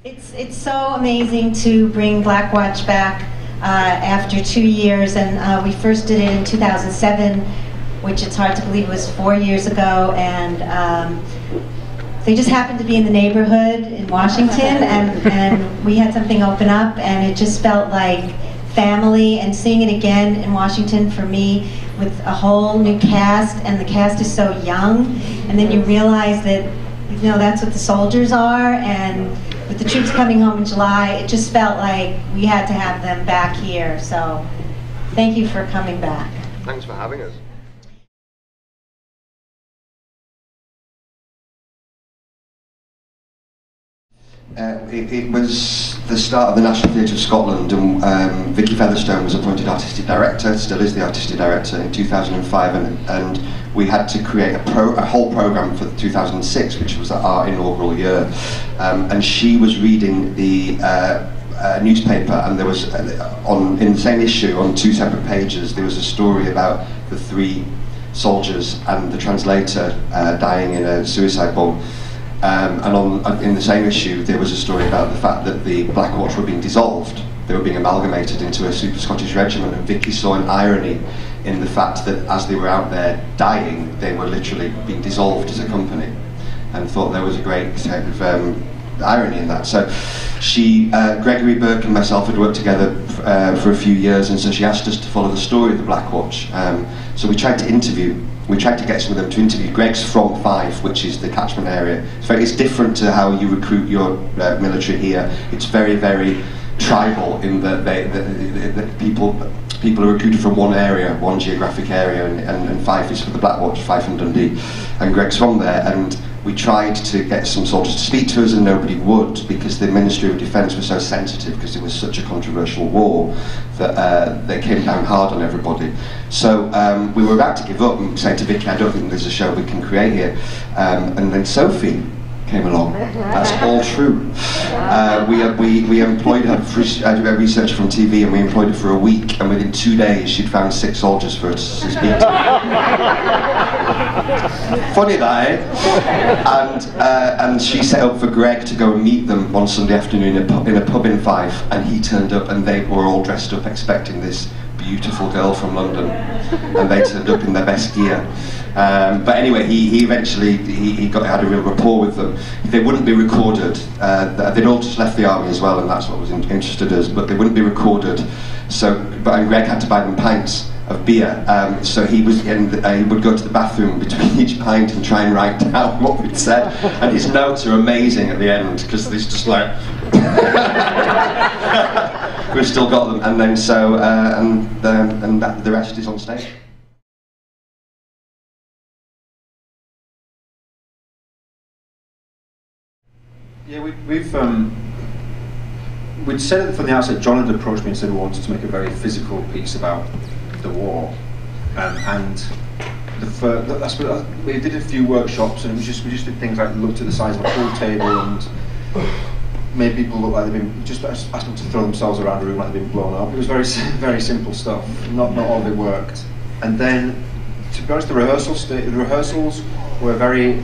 It's so amazing to bring Black Watch back after 2 years, and we first did it in 2007, which it's hard to believe was 4 years ago, and they just happened to be in the neighborhood in Washington, and we had something open up, and it just felt like family, and seeing it again in Washington for me with a whole new cast, and the cast is so young, and then you realize that, you know, that's what the soldiers are, and with the troops coming home in July, it just felt like we had to have them back here. So thank you for coming back. Thanks for having us. It was the start of the National Theatre of Scotland, and Vicky Featherstone was appointed artistic director, still is the artistic director, in 2005, and we had to create a whole programme for 2006, which was our inaugural year. And she was reading the newspaper, and there was, in the same issue, on 2 separate pages, there was a story about the 3 soldiers and the translator dying in a suicide bomb. And in the same issue, there was a story about the fact that the Black Watch were being dissolved. They were being amalgamated into a Super Scottish regiment, and Vicky saw an irony in the fact that as they were out there dying, they were literally being dissolved as a company, and thought there was a great type of irony in that. So she, Gregory Burke and myself had worked together for a few years, and so she asked us to follow the story of the Black Watch. So we tried to get some of them to interview. Greg's from Fife, which is the catchment area. It's different to how you recruit your military here. It's very, very tribal in that people are recruited from one area, one geographic area, and Fife is for the Black Watch, Fife and Dundee. And Greg's from there, and we tried to get some soldiers to speak to us, and nobody would, because the Ministry of Defence was so sensitive, because it was such a controversial war, that they came down hard on everybody. So we were about to give up and say to Vicky, I don't think there's a show we can create here. And then Sophie came along. That's all true. We employed her, a researcher from TV, and we employed her for a week, and within 2 days she'd found 6 soldiers for us to speak to. Funny that, eh? And she set up for Greg to go and meet them one Sunday afternoon in a pub in Fife, and he turned up, and they were all dressed up expecting this beautiful girl from London, and they turned up in their best gear. But anyway, he eventually had a real rapport with them. They wouldn't be recorded. They'd all just left the army as well, and that's what was interested us. But they wouldn't be recorded. And Greg had to buy them pints of beer. So he would go to the bathroom between each pint and try and write down what we'd said. And his notes are amazing at the end, because there's just like. We've still got them, and then the rest is on stage. Yeah, we'd said it from the outset. John had approached me and said we wanted to make a very physical piece about the war, and we did a few workshops, and we just did things like looked at the size of a pool table and made people look like they've been, just asked them to throw themselves around a room like they've been blown up. It was very very simple stuff. Not all of it worked. And then, to be honest, the rehearsals were very,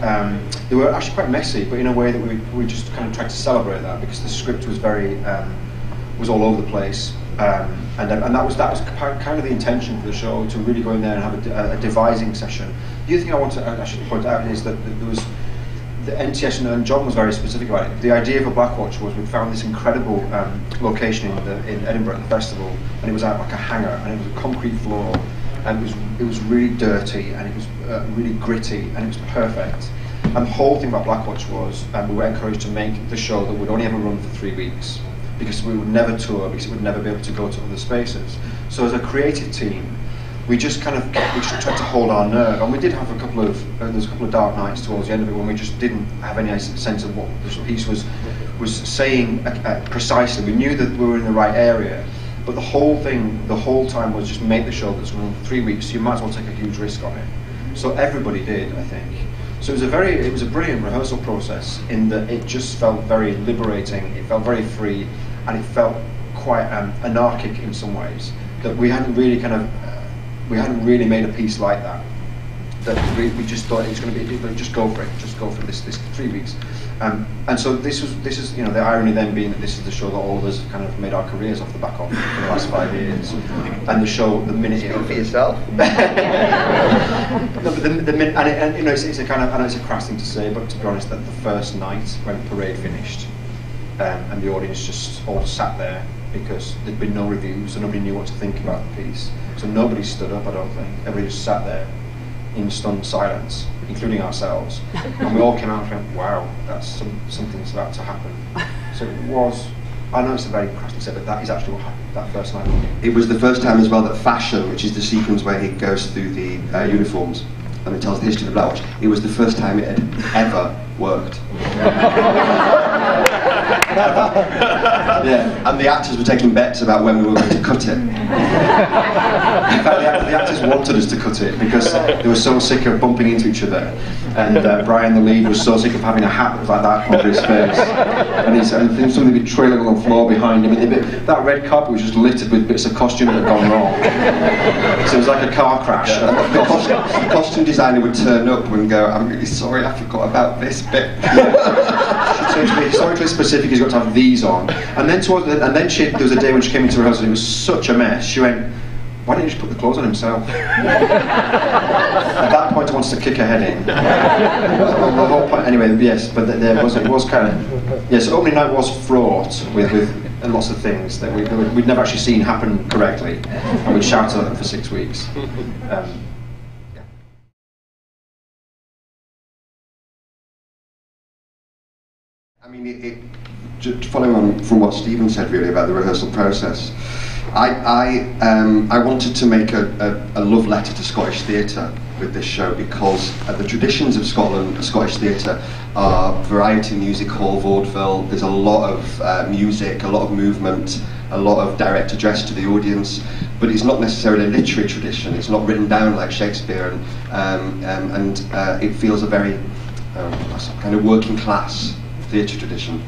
they were actually quite messy, but in a way that we just kind of tried to celebrate that, because the script was very, was all over the place. And that was kind of the intention for the show, to really go in there and have a devising session. The other thing I want to actually point out is that there was, the NTS, and John was very specific about it. The idea of a Black Watch was we found this incredible location in Edinburgh at the festival, and it was out like a hangar, and it was a concrete floor, and it was really dirty, and it was really gritty, and it was perfect. And the whole thing about Black Watch was we were encouraged to make the show that would only ever run for 3 weeks, because we would never tour, because it would never be able to go to other spaces. So as a creative team, we just tried to hold our nerve, and we did have there was a couple of dark nights towards the end of it when we just didn't have any sense of what the piece was saying precisely. We knew that we were in the right area, but the whole time was just make the show that's going to run for 3 weeks, so you might as well take a huge risk on it. So everybody did, I think. So it was a brilliant rehearsal process, in that it just felt very liberating, it felt very free, and it felt quite anarchic in some ways, that we hadn't really made a piece like that. that we just thought it was going to be, just go for it, just go for this 3 weeks. And so this is you know, the irony then being that this is the show that all of us have kind of made our careers off the back of for the last 5 years. And the show, the minute it for yourself. No, but the minute, and you know, it's a kind of, I know it's a crass thing to say, but to be honest, that the first night when Parade finished, and the audience just all sat there because there'd been no reviews, so nobody knew what to think about the piece. So nobody stood up, I don't think. Everybody just sat there in stunned silence, including ourselves. And we all came out and went, wow, that's something's about to happen. So it was, I know it's a very crass thing to say, but that is actually what happened that first night. It was the first time as well that fashion, which is the sequence where he goes through the uniforms and it tells the history of the Black Watch, it was the first time it had ever worked. Yeah, and the actors were taking bets about when we were going to cut it. In fact, the actors wanted us to cut it because they were so sick of bumping into each other. And Brian, the lead, was so sick of having a hat that was like that over his face. And things something would be trailing on the floor behind him. And that red carpet was just littered with bits of costume that had gone wrong. So it was like a car crash. The costume designer would turn up and go, I'm really sorry, I forgot about this bit. She said to me, historically specific, he's got to have these on. And then there was a day when she came into rehearsal and it was such a mess. She went, why didn't he just put the clothes on himself? At that point I wanted to kick her head in. The whole point, anyway, yes, but it was kind of, yes, opening night was fraught with lots of things that we'd never actually seen happen correctly, and we'd shout at them for 6 weeks. I mean, just following on from what Stephen said really about the rehearsal process, I wanted to make a love letter to Scottish theatre with this show because the traditions of Scotland, Scottish theatre, are variety, music hall, vaudeville. There's a lot of music, a lot of movement, a lot of direct address to the audience, but it's not necessarily a literary tradition. It's not written down like Shakespeare, and it feels a very kind of working class theatre tradition.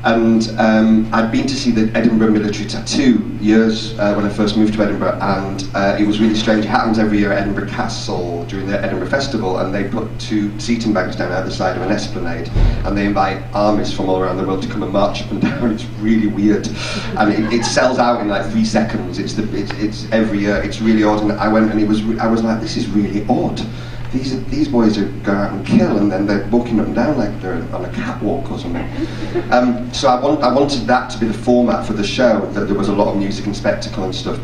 I'd been to see the Edinburgh Military Tattoo years when I first moved to Edinburgh, and it was really strange. It happens every year at Edinburgh Castle during the Edinburgh Festival, and they put 2 seating banks down either side of an esplanade, and they invite armies from all around the world to come and march up and down. It's really weird, and it sells out in like 3 seconds. It's every year. It's really odd, and I went and I was like, this is really odd. These boys are going out and kill, and then they're walking up and down like they're on a catwalk or something. So I wanted that to be the format for the show, that there was a lot of music and spectacle and stuff.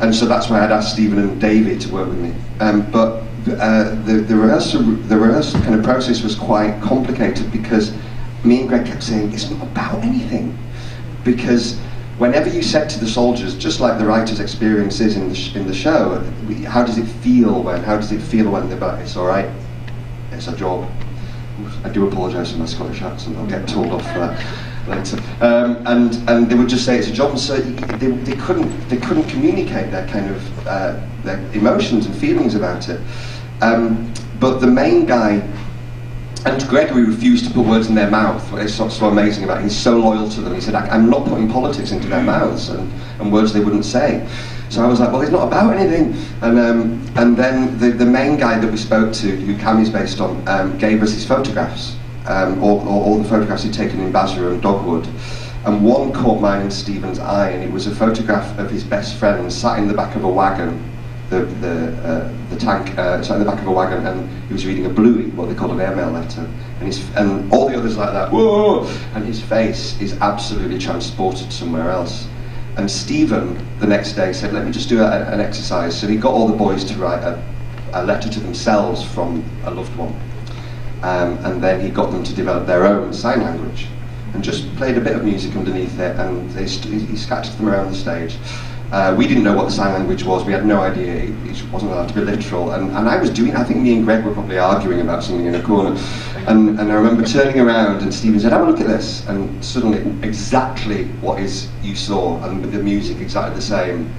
And so that's why I'd asked Stephen and David to work with me. But the rehearsal kind of process was quite complicated because me and Greg kept saying it's not about anything, because whenever you said to the soldiers, just like the writer's experience is in the show, how does it feel when they're like, it's all right, it's a job. I do apologise for my Scottish accent. I'll get told off later. And they would just say it's a job, and so they couldn't communicate their kind of their emotions and feelings about it. But the main guy. And Gregory refused to put words in their mouth. What is so amazing about it, he's so loyal to them. He said, I'm not putting politics into their mouths and words they wouldn't say. So I was like, well, it's not about anything. And then the main guy that we spoke to, who Cammy's based on, gave us his photographs, all the photographs he'd taken in Basra and Dogwood. And one caught mine and Stephen's eye, and it was a photograph of his best friend sat in the back of a wagon. The tank sat in the back of a wagon, and he was reading a bluey, what they call an airmail letter, and all the others like that, whoa, and his face is absolutely transported somewhere else. And Stephen the next day said, let me just do an exercise. So he got all the boys to write a letter to themselves from a loved one, and then he got them to develop their own sign language, and just played a bit of music underneath it, and he scattered them around the stage. We didn't know what the sign language was. We had no idea. It wasn't allowed to be literal. And I think me and Greg were probably arguing about something in a corner. And I remember turning around and Stephen said, have a look at this. And suddenly, exactly what you saw, and with the music exactly the same,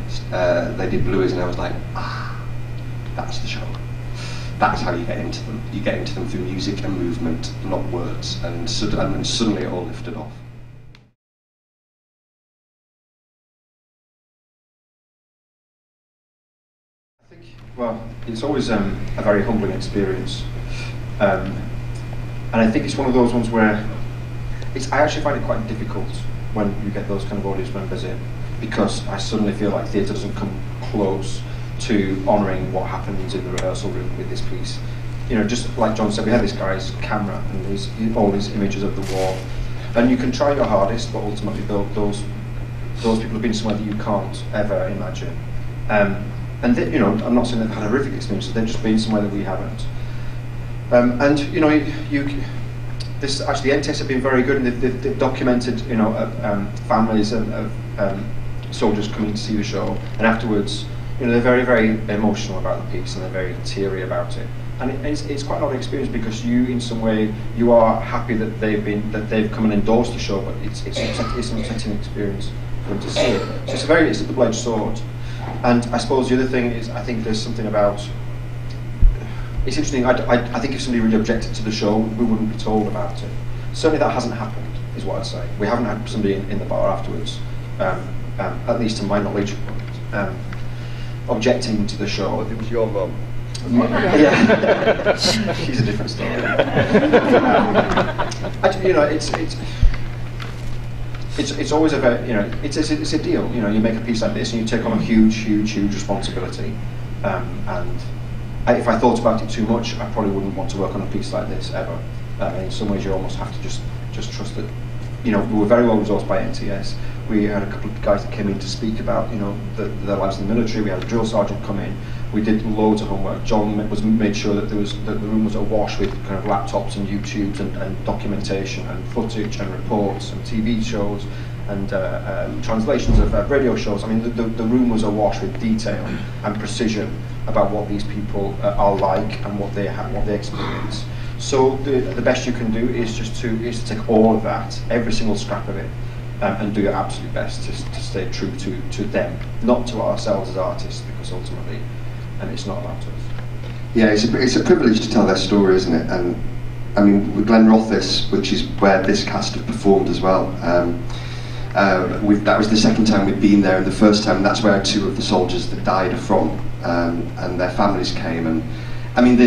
they did blues, and I was like, that's the show. That's how you get into them. You get into them through music and movement, not words. And suddenly it all lifted off. Well, it's always a very humbling experience, and I think it's one of those ones where I actually find it quite difficult when you get those kind of audience members in, because I suddenly feel like theatre doesn't come close to honouring what happens in the rehearsal room with this piece. You know, just like John said, we had this guy's camera and all these images of the war, and you can try your hardest, but ultimately those people have been somewhere that you can't ever imagine. And they, you know, I'm not saying they've had horrific experiences; they've just been somewhere that we haven't. And you know, this actually the NTS have been very good, and they've documented, you know, families of soldiers coming to see the show, and afterwards, you know, they're very, very emotional about the piece, and they're very teary about it. And it's quite an odd experience, because you, in some way, you are happy that they've come and endorsed the show, but it's an upsetting experience for them to see it. So it's a double-edged sword. And I suppose the other thing is, I think there's something about, it's interesting, I think if somebody really objected to the show, we wouldn't be told about it. Certainly that hasn't happened, is what I'd say. We haven't had somebody in the bar afterwards, at least to my knowledge, objecting to the show. It was your mum. Yeah, she's a different story. You know, it's always a very, you know, it's a deal. You know, you make a piece like this and you take on a huge responsibility. And if I thought about it too much, I probably wouldn't want to work on a piece like this ever. And in some ways, you almost have to just trust that. You know, we were very well resourced by NTS. We had a couple of guys that came in to speak about, you know, their lives in the military. We had a drill sergeant come in. We did loads of homework. John made sure that the room was awash with kind of laptops and YouTubes and documentation and footage and reports and TV shows and translations of radio shows. I mean, the room was awash with detail and precision about what these people are like and what they experience. So the best you can do is to take all of that, every single scrap of it, and do your absolute best to stay true to them, not to ourselves as artists, because ultimately, it's not about us. Yeah, it's a privilege to tell their story, isn't it? And I mean, with Glen Rothes, which is where this cast have performed as well. That was the second time we'd been there, and the first time that's where two of the soldiers that died are from, and their families came. And I mean,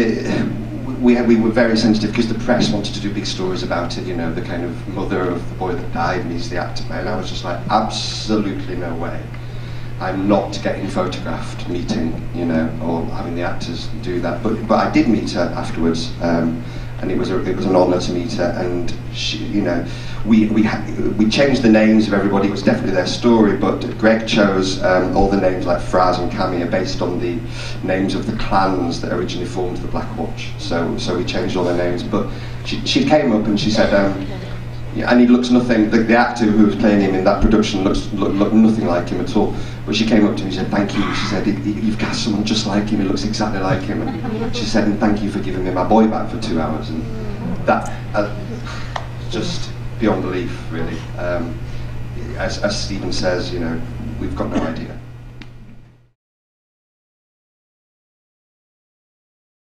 we were very sensitive because the press wanted to do big stories about it. You know, the kind of mother of the boy that died, and he's the actor, and I was just like, absolutely no way. I'm not getting photographed meeting, you know, or having the actors do that. But I did meet her afterwards, and it was an honour to meet her. And she, you know, we changed the names of everybody. It was definitely their story, but Greg chose all the names like Fraz and Cammy are based on the names of the clans that originally formed the Black Watch. So we changed all their names. But she came up and she said. And he looks nothing. The actor who was playing him in that production looked nothing like him at all. But she came up to me and said, "Thank you." She said, "You've cast someone just like him. He looks exactly like him." And she said, "And thank you for giving me my boy back for 2 hours." And that just beyond belief, really. As Stephen says, you know, we've got no idea.